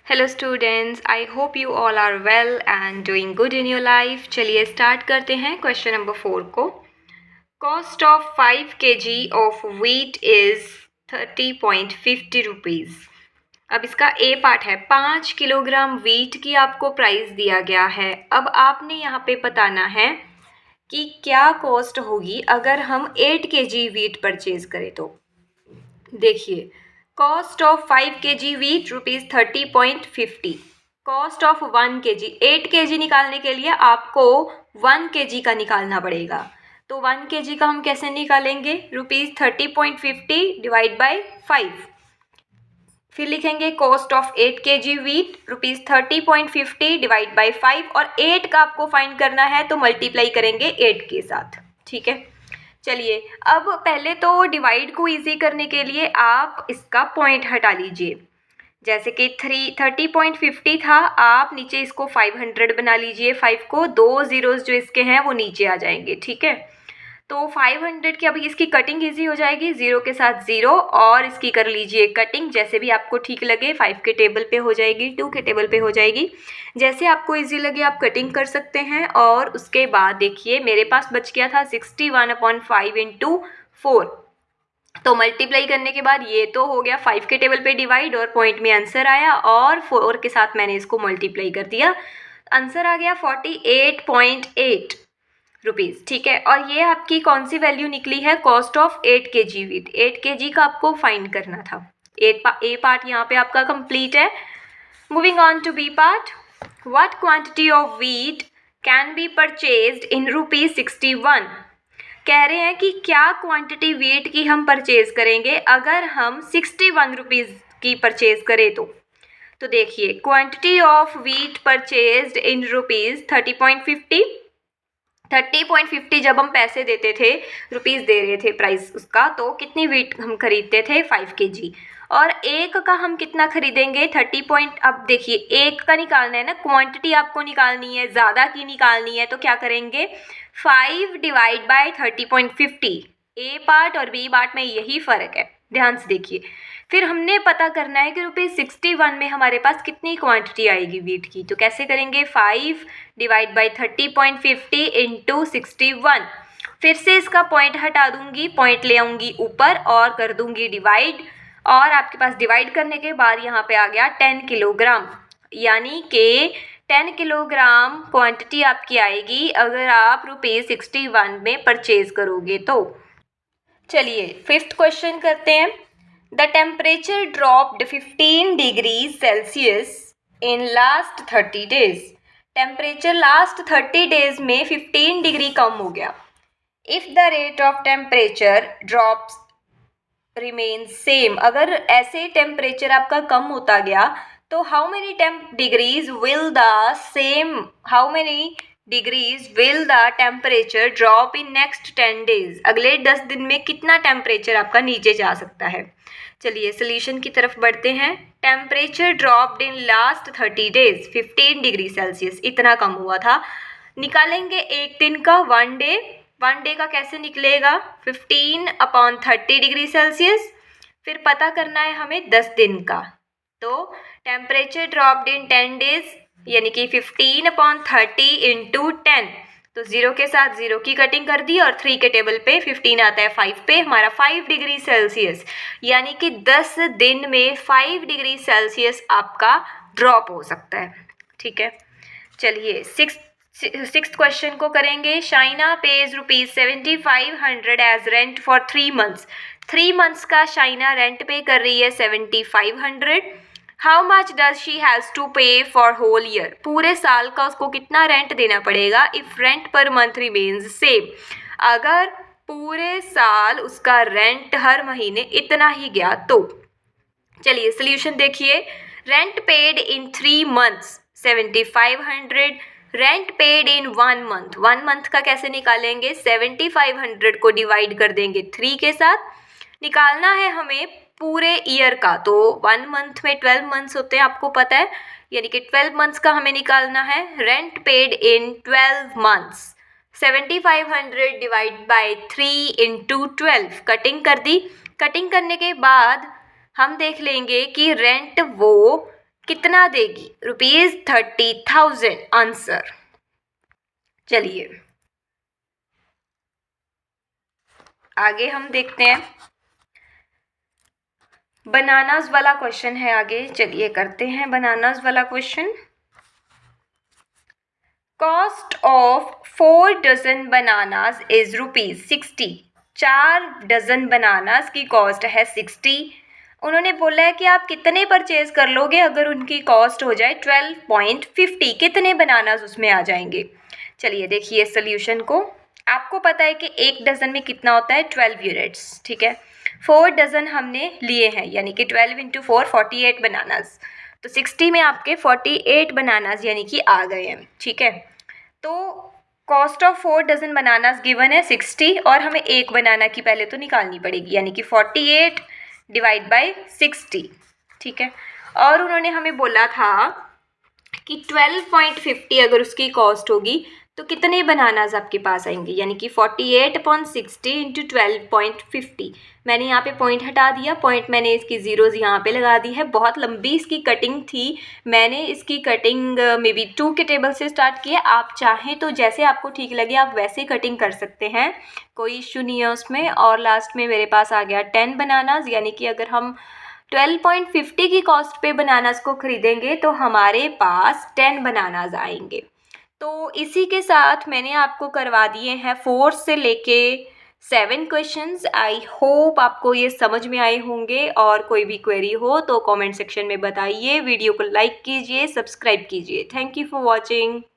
Hello students, I hope you all are well and doing good in your life. चलिए start करते हैं question number 4 को। Cost of 5 kg of wheat is 30.50 rupees. अब इसका ए part है, 5 kilogram wheat की आपको प्राइस दिया गया है। अब आपने यहाँ पे बताना है कि क्या कॉस्ट होगी अगर हम 8 kg व्हीट परचेज करें। तो देखिए, cost of 5 kg wheat rupees 30.50। Cost of 1 kg, 8 kg निकालने के लिए आपको 1 kg का निकालना पड़ेगा। तो 1 kg का हम कैसे निकालेंगे? Rupees 30.50 divide by 5। फिर लिखेंगे cost of 8 kg wheat rupees 30.50 divide by 5, और 8 का आपको फाइंड करना है तो मल्टीप्लाई करेंगे 8 के साथ। ठीक है, चलिए अब पहले तो डिवाइड को इजी करने के लिए आप इसका पॉइंट हटा लीजिए। जैसे कि 30.50 था, आप नीचे इसको 500 बना लीजिए। 5 को 2 ज़ीरोज़ जो इसके हैं वो नीचे आ जाएंगे। ठीक है, तो 500 की अभी इसकी कटिंग इजी हो जाएगी, 0 के साथ 0, और इसकी कर लीजिए कटिंग जैसे भी आपको ठीक लगे। 5 के टेबल पे हो जाएगी, 2 के टेबल पे हो जाएगी, जैसे आपको इजी लगे आप कटिंग कर सकते हैं। और उसके बाद देखिए मेरे पास बच गया था 61/5 इंटू 4। तो मल्टीप्लाई करने के बाद ये तो हो गया 5 के टेबल पे डिवाइड, और पॉइंट में आंसर आया, और 4 के साथ मैंने इसको मल्टीप्लाई कर दिया। आंसर आ गया 48.8 रुपीज़। ठीक है, और ये आपकी कौन सी वैल्यू निकली है? Cost of 8 kg wheat. 8 kg का आपको फाइंड करना था। ए पार्ट यहाँ पे आपका कंप्लीट है। Moving on to B part. What quantity of wheat can be purchased in ₹61? कह रहे हैं कि क्या क्वांटिटी व्हीट की हम परचेज करेंगे अगर हम 61 रुपीज़ की परचेज करें। तो देखिए, क्वांटिटी ऑफ व्हीट परचेज्ड इन ₹30.50। 30.50 जब हम पैसे देते थे, रुपीज़ दे रहे थे प्राइस उसका, तो कितनी व्हीट हम खरीदते थे? 5 kg। और एक का हम कितना खरीदेंगे? 30 पॉइंट। अब देखिए, एक का निकालना है ना, क्वांटिटी आपको निकालनी है, ज़्यादा की निकालनी है, तो क्या करेंगे? 5 डिवाइड बाई 30.50। ए पार्ट और बी पार्ट में यही फ़र्क है, ध्यान से देखिए। फिर हमने पता करना है कि ₹61 में हमारे पास कितनी क्वांटिटी आएगी व्हीट की। तो कैसे करेंगे? 5 डिवाइड बाई 30.50 इंटू 61। फिर से इसका पॉइंट हटा दूंगी, पॉइंट ले आऊँगी ऊपर और कर दूंगी डिवाइड, और आपके पास डिवाइड करने के बाद यहाँ पे आ गया 10 किलोग्राम, यानी कि 10 किलोग्राम क्वांटिटी आपकी आएगी अगर आप ₹61 में परचेज करोगे। तो चलिए 5th क्वेश्चन करते हैं। The temperature dropped 15 degree Celsius in last 30 days. Temperature last 30 days में 15 डिग्री कम हो गया। If the rate of temperature drops remains same, अगर ऐसे टेम्परेचर आपका कम होता गया तो how many degrees will the temperature drop in next 10 days. अगले 10 दिन में कितना टेम्परेचर आपका नीचे जा सकता है? चलिए सोल्यूशन की तरफ बढ़ते हैं। Temperature dropped in last 30 days 15 degree Celsius, इतना कम हुआ था। निकालेंगे एक दिन का, 1 डे। 1 डे का कैसे निकलेगा? 15/30 डिग्री सेल्सियस। फिर पता करना है हमें 10 दिन का। तो टेम्परेचर ड्रॉप्ड इन 10 डेज यानी कि 15/30 इंटू 10। तो 0 के साथ 0 की कटिंग कर दी, और 3 के टेबल पे 15 आता है 5 पे, हमारा 5 डिग्री सेल्सियस, यानी कि 10 दिन में 5 डिग्री सेल्सियस आपका ड्रॉप हो सकता है। ठीक है, चलिए 6th क्वेश्चन को करेंगे। Shaina pays ₹7500 as rent for 3 months। 3 months का शाइना रेंट पे कर रही है 7500। How much does she has to pay for whole year. पूरे साल का उसको कितना रेंट देना पड़ेगा? If rent per month remains same, अगर पूरे साल उसका रेंट हर महीने इतना ही गया तो। चलिए सोल्यूशन देखिए। Rent paid in 3 months 7500, rent paid in 1 month। 1 month का कैसे निकालेंगे? 7500 को डिवाइड कर देंगे 3 के साथ। निकालना है हमें पूरे ईयर का, तो 1 month में 12 months होते हैं, आपको पता है, यानी कि 12 months का हमें निकालना है। Rent paid in 12 months 7500 divide by 3 into 12। Cutting कर दी। कटिंग करने के बाद हम देख लेंगे कि रेंट वो कितना देगी? ₹30,000 आंसर। चलिए आगे हम देखते हैं, बनानास वाला क्वेश्चन है आगे। चलिए करते हैं बनानास वाला question. Cost of 4 dozen bananas is ₹60। 4 dozen bananas की कॉस्ट है 60। उन्होंने बोला है कि आप कितने परचेज कर लोगे अगर उनकी कॉस्ट हो जाए 12.50, कितने बनानास उसमें आ जाएंगे। चलिए देखिए सोल्यूशन को। आपको पता है कि एक डजन में कितना होता है? 12 यूनिट्स, ठीक है। 4 डजन हमने लिए हैं, यानी कि 12 × 4 48 बनानास। तो 60 में आपके 48 बनानास यानी कि आ गए हैं, ठीक है। तो cost of 4 dozen bananas given है 60 और हमें एक बनाना की पहले तो निकालनी पड़ेगी, यानी कि 48 डिवाइड बाय 60, ठीक है। और उन्होंने हमें बोला था कि 12.50 अगर उसकी कॉस्ट होगी तो कितने बनानास आपके पास आएंगे, यानी कि 48/60 × 12.50। मैंने यहाँ पे पॉइंट हटा दिया, पॉइंट मैंने इसकी ज़ीरोज़ यहाँ पे लगा दी है। बहुत लंबी इसकी कटिंग थी, मैंने इसकी कटिंग मे बी 2 के टेबल से स्टार्ट की है। आप चाहें तो जैसे आपको ठीक लगे आप वैसे कटिंग कर सकते हैं, कोई इशू नहीं है उसमें। और लास्ट में मेरे पास आ गया 10 बनानास, यानी कि अगर हम 12.50 की कॉस्ट पे बनानास को खरीदेंगे तो हमारे पास 10 बनानास आएंगे। तो इसी के साथ मैंने आपको करवा दिए हैं 4 से लेके 7 क्वेश्चंस। आई होप आपको ये समझ में आए होंगे, और कोई भी क्वेरी हो तो कमेंट सेक्शन में बताइए। वीडियो को लाइक कीजिए, सब्सक्राइब कीजिए। Thank you for watching.